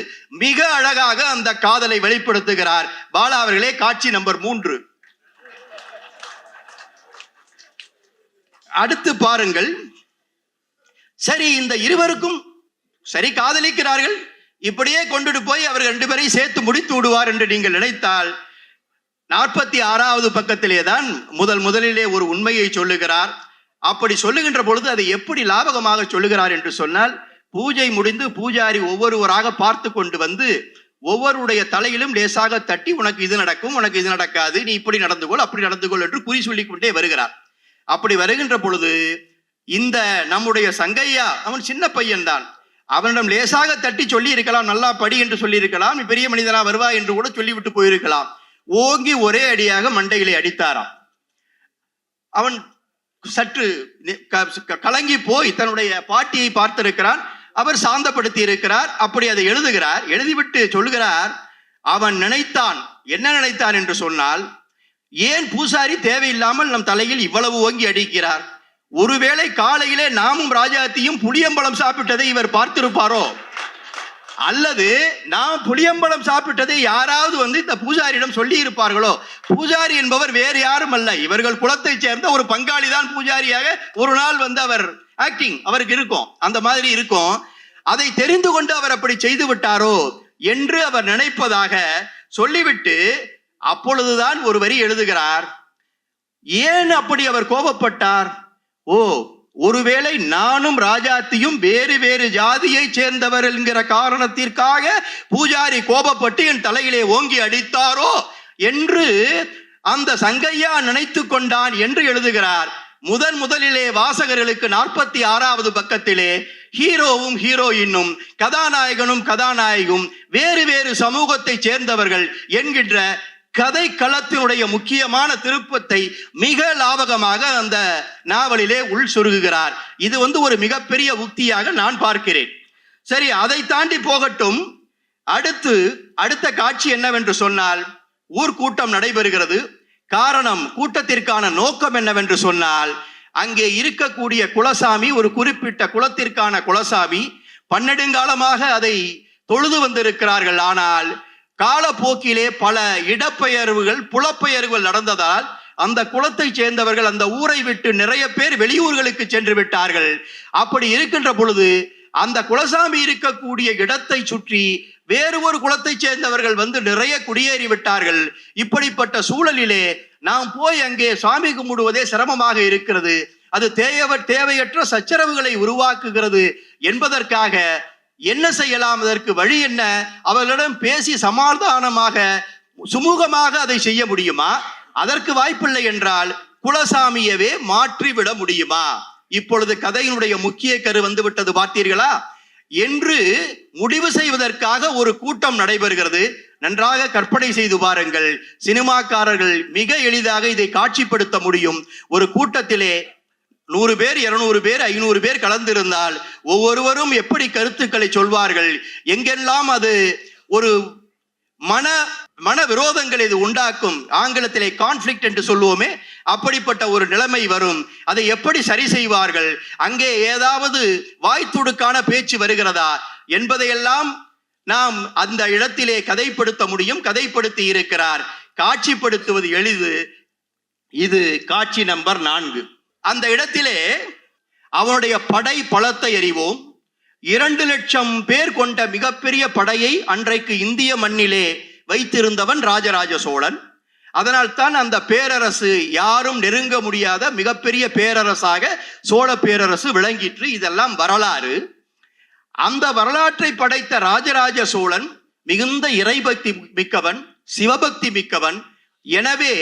மிக அழகாக அந்த காதலை வெளிப்படுத்துகிறார். பாலா அவர்களே, காட்சி நம்பர் 3. அடுத்து பாருங்கள். சரி, இந்த இருவருக்கும் சரி காதலிக்கிறார்கள், இப்படியே கொண்டுட்டு போய் அவர் 2 பேரையும் சேர்த்து முடித்து விடுவார் என்று நீங்கள் நினைத்தால் 46வது பக்கத்திலே தான் முதலிலே ஒரு உண்மையை சொல்லுகிறார். அப்படி சொல்லுகின்ற பொழுது அதை எப்படி லாபகமாக சொல்லுகிறார் என்று சொன்னால், பூஜை முடிந்து பூஜாரி ஒவ்வொருவராக பார்த்து கொண்டு வந்து ஒவ்வொருடைய தலையிலும் லேசாக தட்டி, உனக்கு இது நடக்கும், உனக்கு இது நடக்காது, நீ இப்படி நடந்து கொள், அப்படி நடந்து கொள் என்று குறி சொல்லிக் கொண்டே வருகிறார். அப்படி வருகின்ற பொழுது இந்த நம்முடைய சங்கையா, அவன் சின்ன பையன்தான், அவனிடம் லேசாக தட்டி சொல்லி இருக்கலாம், நல்லா படி என்று சொல்லி இருக்கலாம், பெரிய மனிதனா வருவா என்று கூட சொல்லிவிட்டு போயிருக்கலாம். ஓங்கி ஒரே அடியாக மண்டையிலே அடித்தாராம். அவன் சற்று கலங்கி போய் தன்னுடைய பாட்டியை பார்த்திருக்கிறான். அவர் சாந்தப்படுத்தி இருக்கிறார். அப்படி அதை எழுதுகிறார். எழுதிவிட்டு சொல்லுகிறார், அவன் நினைத்தான், என்ன நினைத்தான் என்று சொன்னால், ஏன் பூசாரி தேவையில்லாமல் நம் தலையில் இவ்வளவு ஓங்கி அடிக்கிறார்? ஒருவேளை காலையிலே நாமும் ராஜாத்தியும் புளியம்பழம் சாப்பிட்டதை இவர் பார்த்திருப்பாரோ, அல்லது நாம் புளியம்பழம் சாப்பிட்டதை யாராவது வந்து இந்த பூஜாரியிடம் சொல்லி இருப்பார்களோ. பூஜாரி என்பவர் வேறு யாரும் அல்ல, இவர்கள் குலத்தை சேர்ந்த ஒரு பங்காளி தான் பூஜாரியாக ஒரு நாள் வந்து அவர் ஆக்டிங் அவருக்கு இருக்கும், அந்த மாதிரி இருக்கும். அதை தெரிந்து கொண்டு அவர் அப்படி செய்து விட்டாரோ என்று அவர் நினைப்பதாக சொல்லிவிட்டு அப்பொழுதுதான் ஒரு வரி எழுதுகிறார். ஏன் அப்படி அவர் கோபப்பட்டார்? ஓ, ஒருவேளை நானும் ராஜாத்தியும் வேறு வேறு ஜாதியை சேர்ந்தவர் என்கிற காரணத்திற்காக பூஜாரி கோபப்பட்டு என் தலையிலே ஓங்கி அடித்தாரோ என்று அந்த சங்கையா நினைத்து கொண்டான் என்று எழுதுகிறார். முதலிலே வாசகர்களுக்கு 46வது பக்கத்திலே ஹீரோவும் ஹீரோயினும் கதாநாயகனும் கதாநாயகும் வேறு வேறு சமூகத்தை சேர்ந்தவர்கள் என்கின்ற கதை களத்தினுடைய முக்கியமான திருப்பத்தை மிக லாபகமாக அந்த நாவலிலே உள் சொருகுகிறார். இது வந்து ஒரு மிகப்பெரிய உக்தியாக நான் பார்க்கிறேன். சரி, அதை தாண்டி போகட்டும். அடுத்த காட்சி என்னவென்று சொன்னால், ஊர்க்கூட்டம் நடைபெறுகிறது. காரணம், கூட்டத்திற்கான நோக்கம் என்னவென்று சொன்னால், அங்கே இருக்கக்கூடிய குலசாமி, ஒரு குறிப்பிட்ட குலத்திற்கான குலசாமி, பன்னெடுங்காலமாக அதை தொழுது வந்திருக்கிறார்கள். ஆனால் காலப்போக்கிலே பல இடப்பெயர்வுகள், புலப்பெயர்வுகள் நடந்ததால் அந்த குலத்தை சேர்ந்தவர்கள் அந்த ஊரை விட்டு நிறைய பேர் வெளியூர்களுக்கு சென்று விட்டார்கள். அப்படி இருக்கின்ற பொழுது அந்த குலசாமி இருக்கக்கூடிய இடத்தை சுற்றி வேறு ஒரு குலத்தை சேர்ந்தவர்கள் வந்து நிறைய குடியேறி விட்டார்கள். இப்படிப்பட்ட சூழலிலே நாம் போய் அங்கே சாமி கும்பிடுவதே சிரமமாக இருக்கிறது. அது தேவையற்ற சச்சரவுகளை உருவாக்குகிறது என்பதற்காக என்ன செய்யலாம், அதற்கு வழி என்ன? அவர்களிடம் பேசி சமாதானமாக சுமூகமாக அதை செய்ய முடியுமா? அதற்கு வாய்ப்பில்லை என்றால் குலசாமியவே மாற்றிவிட முடியுமா? இப்பொழுது கதையினுடைய முக்கிய கரு வந்து விட்டது, பார்த்தீர்களா என்று முடிவு செய்வதற்காக ஒரு கூட்டம் நடைபெறுகிறது. நன்றாக கற்பனை செய்து பாருங்கள். சினிமாக்காரர்கள் மிக எளிதாக இதை காட்சிப்படுத்த முடியும். ஒரு கூட்டத்திலே 100 பேர் 200 பேர் 500 பேர் கலந்திருந்தால் ஒவ்வொருவரும் எப்படி கருத்துக்களை சொல்வார்கள், எங்கெல்லாம் அது ஒரு மன விரோதங்கள் இது உண்டாக்கும், ஆங்கிலத்திலே கான்ஃப்ளிக்ட் என்று சொல்லுவோமே, அப்படிப்பட்ட ஒரு நிலைமை வரும். அதை எப்படி சரி செய்வார்கள், அங்கே ஏதாவது வாய்த்துடுக்கான பேச்சு வருகிறதா என்பதையெல்லாம் நாம் அந்த இடத்திலே கதைப்படுத்த முடியும். கதைப்படுத்தி இருக்கிறார். காட்சிப்படுத்துவது எளிது. இது காட்சி நம்பர் 4. அந்த இடத்திலே அவனுடைய படை பலத்தை அறிவோம். 2 லட்சம் பேர் கொண்ட மிகப்பெரிய படையை அன்றைக்கு இந்திய மண்ணிலே வைத்திருந்தவன் ராஜராஜ சோழன். அதனால் தான் அந்த பேரரசு யாரும் நெருங்க முடியாத மிகப்பெரிய பேரரசாக சோழ பேரரசு விளங்கிற்று. இதெல்லாம் வரலாறு. அந்த வரலாற்றை படைத்த ராஜராஜ சோழன் மிகுந்த இறைபக்தி மிக்கவன், சிவபக்தி மிக்கவன். எனவே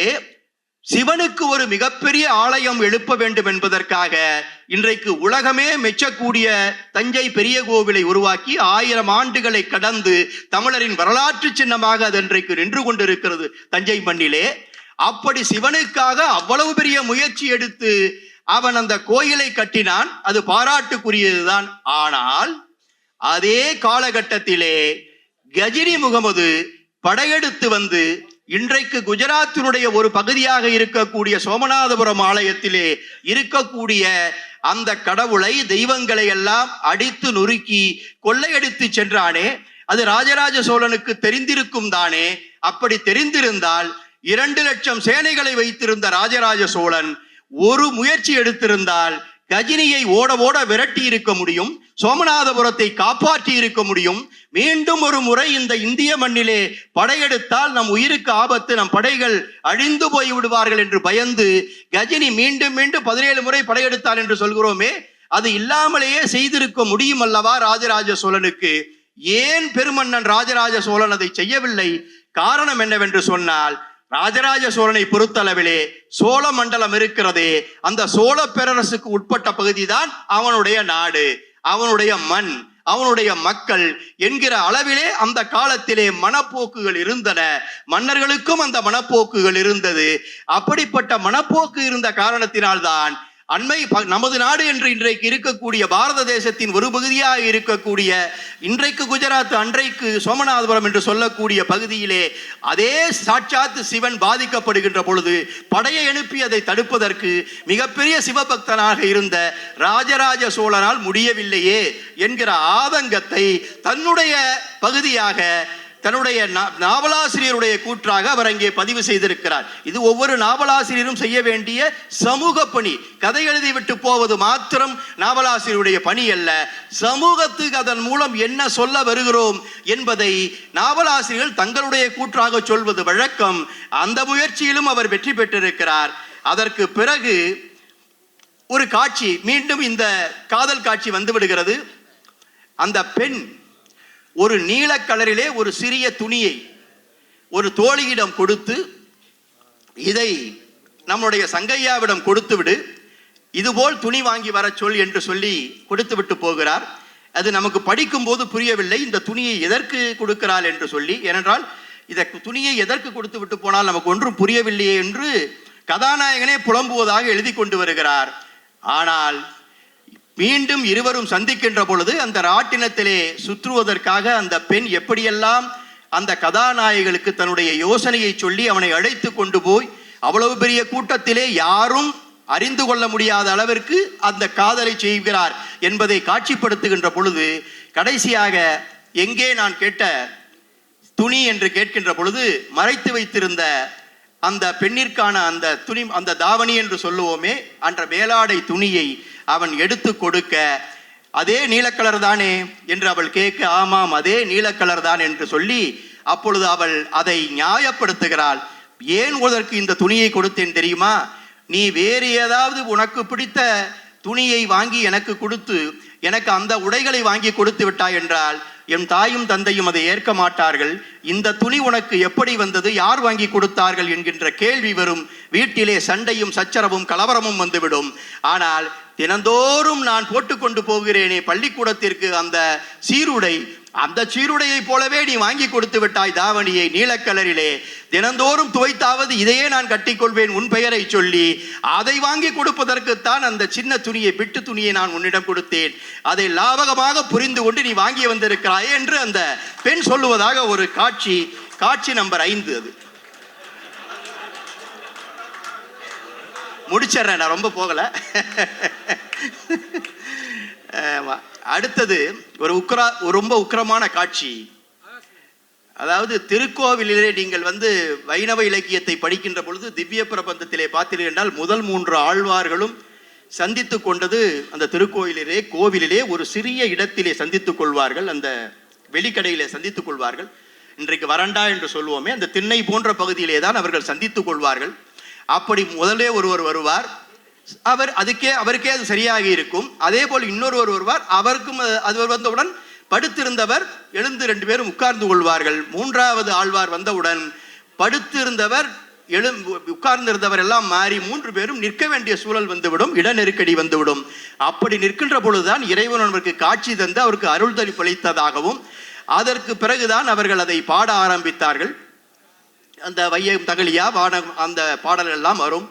சிவனுக்கு ஒரு மிகப்பெரிய ஆலயம் எழுப்ப வேண்டும் என்பதற்காக இன்றைக்கு உலகமே மெச்சக்கூடிய தஞ்சை பெரிய கோவிலை உருவாக்கி 1000 ஆண்டுகளை கடந்து தமிழரின் வரலாற்று சின்னமாக அது இன்றைக்கு நின்று கொண்டிருக்கிறது தஞ்சை மண்ணிலே. அப்படி சிவனுக்காக அவ்வளவு பெரிய முயற்சி எடுத்து அவன் அந்த கோயிலை கட்டினான். அது பாராட்டுக்குரியதுதான். ஆனால் அதே காலகட்டத்திலே கஜினி முகமது படையெடுத்து வந்து இன்றைக்கு குஜராத்தினுடைய ஒரு பகுதியாக இருக்கக்கூடிய சோமநாதபுரம் ஆலயத்திலே இருக்கக்கூடிய அந்த கடவுளை, தெய்வங்களை எல்லாம் அடித்து நொறுக்கி கொள்ளையடித்து சென்றானே, அது ராஜராஜ சோழனுக்கு தெரிந்திருக்கும் தானே? அப்படி தெரிந்திருந்தால் 2 லட்சம் சேனைகளை வைத்திருந்த ராஜராஜ சோழன் ஒரு முயற்சி எடுத்திருந்தால் கஜினியை ஓட ஓட விரட்டி இருக்க முடியும், சோமநாதபுரத்தை காப்பாற்றி இருக்க முடியும். மீண்டும் ஒரு முறை இந்த இந்திய மண்ணிலே படையெடுத்தால் நம் உயிருக்கு ஆபத்து, நம் படைகள் அழிந்து போய் விடுவார்கள் என்று பயந்து கஜினி மீண்டும் மீண்டும் 17 முறை படையெடுத்தால் என்று சொல்கிறோமே, அது இல்லாமலேயே செய்திருக்க முடியும் அல்லவா ராஜராஜ சோழனுக்கு? ஏன் பெருமன்னன் ராஜராஜ சோழன் அதை செய்யவில்லை? காரணம் என்னவென்று சொன்னால், ராஜராஜ சோழனை பொறுத்தளவிலே சோழ மண்டலம் இருக்கிறதே, அந்த சோழ பேரரசுக்கு உட்பட்ட பகுதிதான் அவனுடைய நாடு, அவனுடைய மண், அவனுடைய மக்கள் என்கிற அளவிலே அந்த காலத்திலே மனப்போக்குகள் இருந்தன. மன்னர்களுக்கும் அந்த மனப்போக்குகள் இருந்தது. அப்படிப்பட்ட மனப்போக்கு இருந்த காரணத்தினால்தான் அண்மை நமது நாடு என்று இன்றைக்கு இருக்கக்கூடிய பாரத தேசத்தின் ஒரு பகுதியாக இருக்கக்கூடிய இன்றைக்கு குஜராத், அன்றைக்கு சோமநாதபுரம் என்று சொல்லக்கூடிய பகுதியிலே அதே சாட்சாத்து சிவன் பாதிக்கப்படுகின்ற பொழுது படையை அனுப்பி அதை தடுப்பதற்கு மிகப்பெரிய சிவபக்தனாக இருந்த ராஜராஜ சோழனால் முடியவில்லையே என்கிற ஆதங்கத்தை தன்னுடைய பகுதியாக, தன்னுடைய நாவலாசிரியருடைய கூற்றாக அவர் அங்கே பதிவு செய்திருக்கிறார். இது ஒவ்வொரு நாவலாசிரியரும் செய்ய வேண்டிய சமூக பணி. கதை எழுதி விட்டு போவது மாத்திரம் நாவலாசிரியருடைய பணி அல்ல. சமூகத்துக்கு அதன் மூலம் என்ன சொல்ல வருகிறோம் என்பதை நாவலாசிரியர்கள் தங்களுடைய கூற்றாக சொல்வது வழக்கம். அந்த முயற்சியிலும் அவர் வெற்றி பெற்றிருக்கிறார். அதற்கு பிறகு ஒரு காட்சி, மீண்டும் இந்த காதல் காட்சி வந்து விடுகிறது. அந்த பெண் ஒரு நீல கலரிலே ஒரு சிறிய துணியை ஒரு தோழியிடம் கொடுத்து, இதை நம்முடைய சங்கையாவிடம் கொடுத்து விடு, இதுபோல் துணி வாங்கி வர சொல் என்று சொல்லி கொடுத்து விட்டு போகிறார். அது நமக்கு படிக்கும் போது புரியவில்லை, இந்த துணியை எதற்கு கொடுக்கிறாள் என்று சொல்லி. ஏனென்றால் இந்த துணியை எதற்கு கொடுத்து விட்டு போனால் நமக்கு ஒன்றும் புரியவில்லையே என்று கதாநாயகனே புலம்புவதாக எழுதி கொண்டு வருகிறார். ஆனால் மீண்டும் இருவரும் சந்திக்கின்ற பொழுது அந்த ராட்டினத்திலே சுற்றுவதற்காக அந்த பெண் எப்படியெல்லாம் அந்த கதாநாயகனுக்கு தன்னுடைய யோசனையை சொல்லி அவனை அழைத்து கொண்டு போய் அவ்வளவு பெரிய கூட்டத்திலே யாரும் அறிந்து கொள்ள முடியாத அளவிற்கு அந்த காதலை செய்கிறார் என்பதை காட்சிப்படுத்துகின்ற பொழுது கடைசியாக எங்கே நான் கேட்ட துணி என்று கேட்கின்ற பொழுது மறைத்து வைத்திருந்த அந்த பெண்ணிற்கான அந்த துணி, அந்த தாவணி என்று சொல்லுவோமே, அந்த மேலாடை துணியை அவன் எடுத்து கொடுக்க, அதே நீலக்கலர் தானே என்று அவள் கேட்க, ஆமாம் அதே நீலக்கலர் தான் என்று சொல்லி அப்பொழுது அவள் அதை நியாயப்படுத்துகிறாள். ஏன் உனக்கு இந்த துணியை கொடுத்தேன் தெரியுமா? நீ வேறு ஏதாவது உனக்கு பிடித்த துணியை வாங்கி எனக்கு கொடுத்து எனக்கு அந்த உடைகளை வாங்கி கொடுத்து விட்டாய் என்றால் என் தாயும் தந்தையும் அதை ஏற்க மாட்டார்கள். இந்த துணி உனக்கு எப்படி வந்தது, யார் வாங்கி கொடுத்தார்கள் என்கின்ற கேள்வி வரும். வீட்டிலே சண்டையும் சச்சரவும் கலவரமும் வந்துவிடும். ஆனால் தினந்தோறும் நான் போட்டுக்கொண்டு போகிறேனே பள்ளிக்கூடத்திற்கு அந்த சீருடை, அந்த சீருடையை போலவே நீ வாங்கி கொடுத்து விட்டாய் தாவணியை நீலக்கலரிலே. தினந்தோறும் துவைத்தாவது இதையே நான் கட்டிக்கொள்வேன் உன் பெயரை சொல்லி. அதை வாங்கி கொடுப்பதற்குத்தான் அந்த சின்ன துணியை, பிட்டு துணியை நான் உன்னிடம் கொடுத்தேன். அதை லாபகமாக புரிந்து கொண்டு நீ வாங்கி வந்திருக்கிறாய் என்று அந்த பெண் சொல்லுவதாக ஒரு காட்சி நம்பர் 5. அது முடிச்சிடறேன், நான் ரொம்ப போகல. அடுத்தது ஒரு ரொம்ப உக்கிரமான காட்சி. அதாவது திருக்கோவிலிலே நீங்கள் வைணவ இலக்கியத்தை படிக்கின்ற பொழுது திவ்ய பிரபந்தத்திலே பார்த்தீர்கள் என்றால் முதல் 3 ஆழ்வார்களும் சந்தித்து கொண்டது அந்த கோவிலிலே ஒரு சிறிய இடத்திலே சந்தித்துக் கொள்வார்கள், அந்த வெளிக்கடையிலே சந்தித்துக் கொள்வார்கள். இன்றைக்கு வரண்டா என்று சொல்லுவோமே, அந்த திண்ணை போன்ற பகுதியிலே தான் அவர்கள் சந்தித்துக் கொள்வார்கள். அப்படி முதலே ஒருவர் வருவார், அவருக்கே அது சரியாக இருக்கும். அதே போல் இன்னொருவர் வருவார், அவருக்கும் அது வந்தவுடன் படுத்திருந்தவர் எழுந்து 2 பேரும் உட்கார்ந்து கொள்வார்கள். 3வது ஆழ்வார் வந்தவுடன் படுத்திருந்தவர் உட்கார்ந்திருந்தவர் எல்லாம் மாறி 3 பேரும் நிற்க வேண்டிய சூழல் வந்துவிடும், இட நெருக்கடி வந்துவிடும். அப்படி நிற்கின்ற பொழுதுதான் இறைவன் அவருக்கு காட்சி தந்து அவருக்கு அருள் தளிப்பளித்ததாகவும், அதற்கு பிறகுதான் அவர்கள் அதை பாட ஆரம்பித்தார்கள். அந்த வையம் தகலியா அந்த பாடல்கள் எல்லாம் வரும்.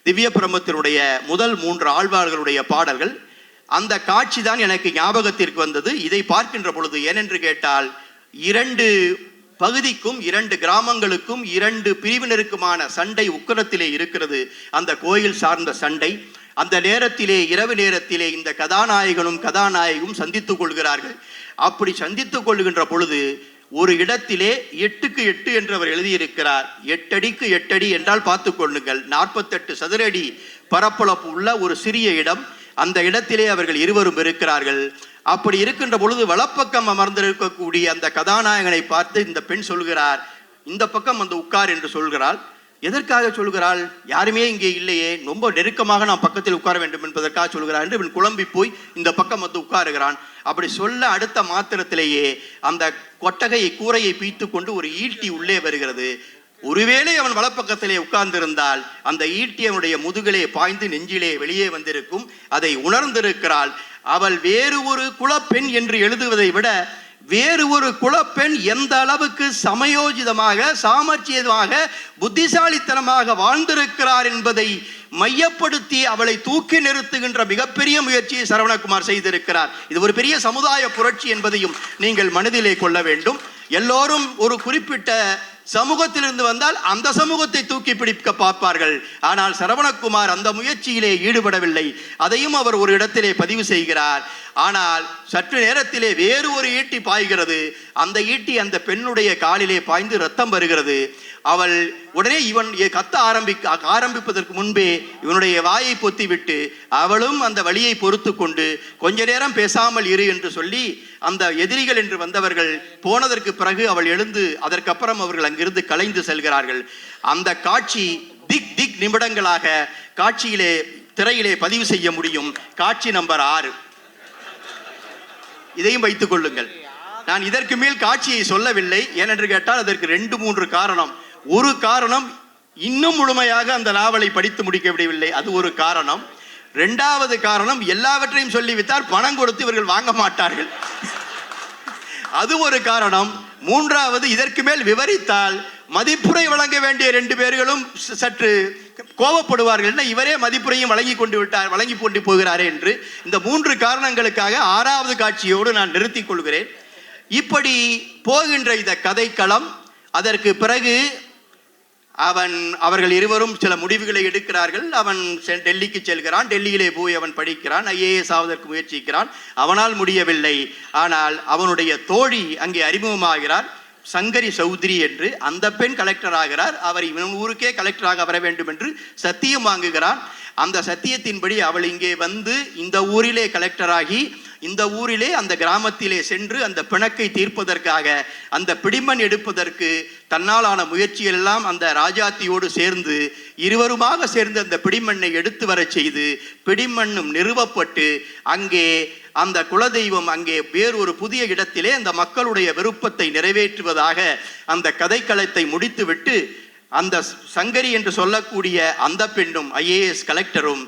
திவ்ய பிரம்மத்தினுடைய முதல் 3 ஆழ்வார்களுடைய பாடல்கள். அந்த காட்சி தான் எனக்கு ஞாபகத்திற்கு வந்தது இதை பார்க்கின்ற பொழுது. ஏனென்று கேட்டால் 2 பகுதிக்கும் 2 கிராமங்களுக்கும் 2 பிரிவினருக்குமான சண்டை உக்கிரத்திலே இருக்கிறது, அந்த கோயில் சார்ந்த சண்டை. அந்த நேரத்திலே, இரவு நேரத்திலே இந்த கதாநாயகனும் சந்தித்துக் கொள்கிறார்கள். அப்படி சந்தித்துக் கொள்கின்ற பொழுது ஒரு இடத்திலே 8க்கு 8 என்று அவர் எழுதியிருக்கிறார். 8 அடிக்கு 8 அடி என்றால் பார்த்து கொள்ளுங்கள், 48 சதுர அடி பரப்பளப்பு உள்ள ஒரு சிறிய இடம். அந்த இடத்திலே அவர்கள் இருவரும் இருக்கிறார்கள். அப்படி இருக்கின்ற பொழுது வலப்பக்கம் அமர்ந்திருக்கக்கூடிய அந்த கதாநாயகனை பார்த்து இந்த பெண் சொல்கிறார், இந்த பக்கம் உட்கார் என்று சொல்கிறாள். எதற்காக சொல்கிறாள்? யாருமே இங்கே இல்லையே, ரொம்ப நெருக்கமாக நாம் பக்கத்தில் உட்கார வேண்டும் என்பதற்காக சொல்கிறார் என்று இவன் குழம்பி போய் இந்த பக்கம் உட்காருகிறான். அப்படி சொல்ல அடுத்த மாத்திரத்திலேயே அந்த கொட்டகையை, கூரையை பீத்து கொண்டு ஒரு ஈட்டி உள்ளே வருகிறது. ஒருவேளை அவன் வலப்பக்கத்திலே உட்கார்ந்திருந்தால் அந்த ஈட்டி அவனுடைய முதுகிலே பாய்ந்து நெஞ்சிலே வெளியே வந்திருக்கும். அதை உணர்ந்திருக்கிறாள். அவள் வேறு ஒரு குலப்பெண் என்று எழுதுவதை விட வேறு ஒரு குலப்பெண் எந்த அளவுக்கு சமயோஜிதமாக, சாமர்த்தியமாக, புத்திசாலித்தனமாக வாழ்ந்திருக்கிறார் என்பதை மையப்படுத்தி அவளை தூக்கி நிறுத்துகின்ற மிகப்பெரிய முயற்சியை சரவணகுமார் செய்திருக்கிறார். இது ஒரு பெரிய சமுதாய புரட்சி என்பதையும் நீங்கள் மனதிலே கொள்ள வேண்டும். எல்லோரும் ஒரு குறிப்பிட்ட சமூகத்திலிருந்து வந்தால் அந்த சமூகத்தை தூக்கி பிடிக்க பார்ப்பார்கள். ஆனால் சரவணகுமார் அந்த முயற்சியிலே ஈடுபடவில்லை. அதையும் அவர் ஒரு இடத்திலே பதிவு செய்கிறார். ஆனால் சற்று நேரத்திலே வேறு ஒரு ஈட்டி பாய்கிறது. அந்த ஈட்டி அந்த பெண்ணுடைய காலிலே பாய்ந்து ரத்தம் வருகிறது. அவள் உடனே இவன் கத்த ஆரம்பிப்பதற்கு முன்பே இவனுடைய வாயை பொத்திவிட்டு அவளும் அந்த வலியை பொறுத்து கொண்டு கொஞ்ச நேரம் பேசாமல் இரு என்று சொல்லி அந்த எதிரிகள் என்று வந்தவர்கள் போனதற்கு பிறகு அவள் எழுந்து அதற்கப்புறம் அவர்கள் அங்கிருந்து கலைந்து செல்கிறார்கள். அந்த காட்சி திக் நிமிடங்களாக காட்சியிலே, திரையிலே பதிவு செய்ய முடியும். காட்சி நம்பர் 6. இதையும் வைத்துக் கொள்ளுங்கள். நான் இதற்கு மேல் காட்சியை சொல்லவில்லை. ஏனென்று கேட்டால் அதற்கு 2-3 காரணம். ஒரு காரணம், இன்னும் முழுமையாக அந்த நாவலை படித்து முடிக்க விடவில்லை, அது ஒரு காரணம். 2வது காரணம், எல்லாவற்றையும் சொல்லிவிட்டால் பணம் கொடுத்து இவர்கள் வாங்க மாட்டார்கள், அது ஒரு காரணம். 3வது, இதற்கு மேல் விவரித்தால் மதிப்புரை வழங்க வேண்டிய 2 பேர்களும் சற்று கோபப்படுவார்கள். இவரே மதிப்புரையும் வழங்கி கொண்டு போகிறாரே என்று. இந்த 3 காரணங்களுக்காக 6வது காட்சியோடு நான் நிறுத்திக் கொள்கிறேன். இப்படி போகின்ற இந்த கதைக்களம். அதற்கு பிறகு அவர்கள் இருவரும் சில முடிவுகளை எடுக்கிறார்கள். அவன் டெல்லிக்கு செல்கிறான். டெல்லியிலே போய் அவன் படிக்கிறான், IAS ஆவதற்கு முயற்சிக்கிறான். அவனால் முடியவில்லை. ஆனால் அவனுடைய தோழி அங்கே அறிமுகமாகிறார், சங்கரி சௌத்ரி என்று. அந்த பெண் கலெக்டர் ஆகிறார். அவர் இவன் ஊருக்கே கலெக்டராக வர வேண்டும் என்று சத்தியம் வாங்குகிறான். அந்த சத்தியத்தின்படி அவள் இங்கே வந்து இந்த ஊரிலே கலெக்டராகி இந்த ஊரிலே அந்த கிராமத்திலே சென்று அந்த பிணக்கை தீர்ப்பதற்காக, அந்த பிடிமண் எடுப்பதற்கு தன்னாலான முயற்சிகள் எல்லாம் அந்த ராஜாத்தியோடு சேர்ந்து இருவருமாக சேர்ந்து அந்த பிடிமண்ணை எடுத்து வர செய்து பிடிமண்ணும் நிறுவப்பட்டு அங்கே அந்த குலதெய்வம் அங்கே வேறு ஒரு புதிய இடத்திலே அந்த மக்களுடைய விருப்பத்தை நிறைவேற்றுவதாக அந்த கதைக்களத்தை முடித்துவிட்டு அந்த சங்கரி என்று சொல்லக்கூடிய அந்த பெண்ணும் IAS கலெக்டரும்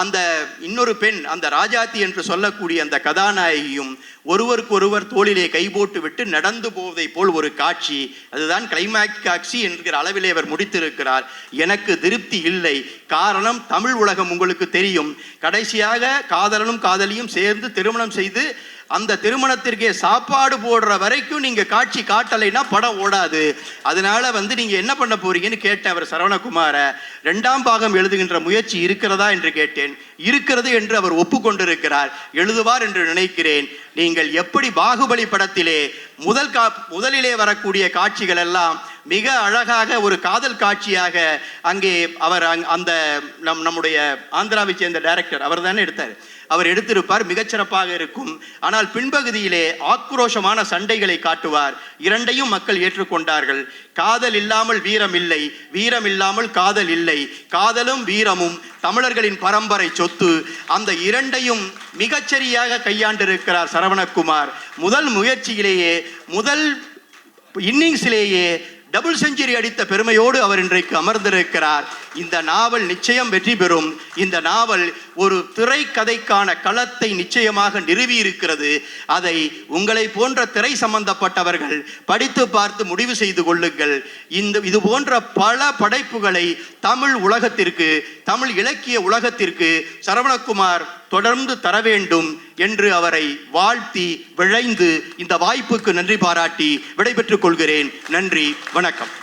அந்த இன்னொரு பெண், அந்த ராஜாத்தி என்று சொல்லக்கூடிய அந்த கதாநாயகியும் ஒருவருக்கொருவர் தோளிலே கை போட்டு விட்டு நடந்து போவதை போல் ஒரு காட்சி. அதுதான் கிளைமேக்ஸ் காட்சி என்கிற அளவிலே அவர் முடித்திருக்கிறார். எனக்கு திருப்தி இல்லை. காரணம், தமிழ் உலகம் உங்களுக்கு தெரியும், கடைசியாக காதலனும் காதலியும் சேர்ந்து திருமணம் செய்து அந்த திருமணத்திற்கே சாப்பாடு போடுற வரைக்கும் நீங்க காட்சி காட்டலைன்னா படம் ஓடாது. அதனால நீங்க என்ன பண்ண போறீங்கன்னு கேட்டேன் அவர் சரவணகுமார. 2ஆம் பாகம் எழுதுகின்ற முயற்சி இருக்கிறதா என்று கேட்டேன். இருக்கிறது என்று அவர் ஒப்புக்கொண்டிருக்கிறார். எழுதுவார் என்று நினைக்கிறேன். நீங்கள் எப்படி பாகுபலி படத்திலே முதலிலே வரக்கூடிய காட்சிகள் எல்லாம் மிக அழகாக ஒரு காதல் காட்சியாக அங்கே அவர் அந்த நம்முடைய ஆந்திராவை சேர்ந்த டைரக்டர் அவர் தானே எடுத்தார், அவர் எடுத்திருப்பார், மிகச்சிறப்பாக இருக்கும். ஆனால் பின்பகுதியிலே ஆக்ரோஷமான சண்டைகளை காட்டுவார். இரண்டையும் மக்கள் ஏற்றுக்கொண்டார்கள். காதல் இல்லாமல் வீரம் இல்லை, வீரம் இல்லாமல் காதல் இல்லை, காதலும் வீரமும் தமிழர்களின் பரம்பரை சொத்து. அந்த இரண்டையும் மிகச்சரியாக கையாண்டிருக்கிறார் சரவணகுமார். முதல் முயற்சியிலேயே, முதல் இன்னிங்ஸிலேயே டபுள் செஞ்சுரி அடித்த பெருமையோடு அவர் இன்றைக்கு அமர்ந்திருக்கிறார். இந்த நாவல் நிச்சயம் வெற்றி பெறும். இந்த நாவல் ஒரு திரைக்கதைக்கான களத்தை நிச்சயமாக நிறுவி இருக்கிறது. அதை உங்களை போன்ற திரை சம்பந்தப்பட்டவர்கள் படித்து பார்த்து முடிவு செய்து கொள்ளுங்கள். இது போன்ற பல படைப்புகளை தமிழ் உலகத்திற்கு, தமிழ் இலக்கிய உலகத்திற்கு சரவணகுமார் தொடர்ந்து தர வேண்டும் என்று அவரை வாழ்த்தி விழைந்து இந்த வாய்ப்புக்கு நன்றி பாராட்டி விடைபெற்றுக் கொள்கிறேன். நன்றி, வணக்கம்.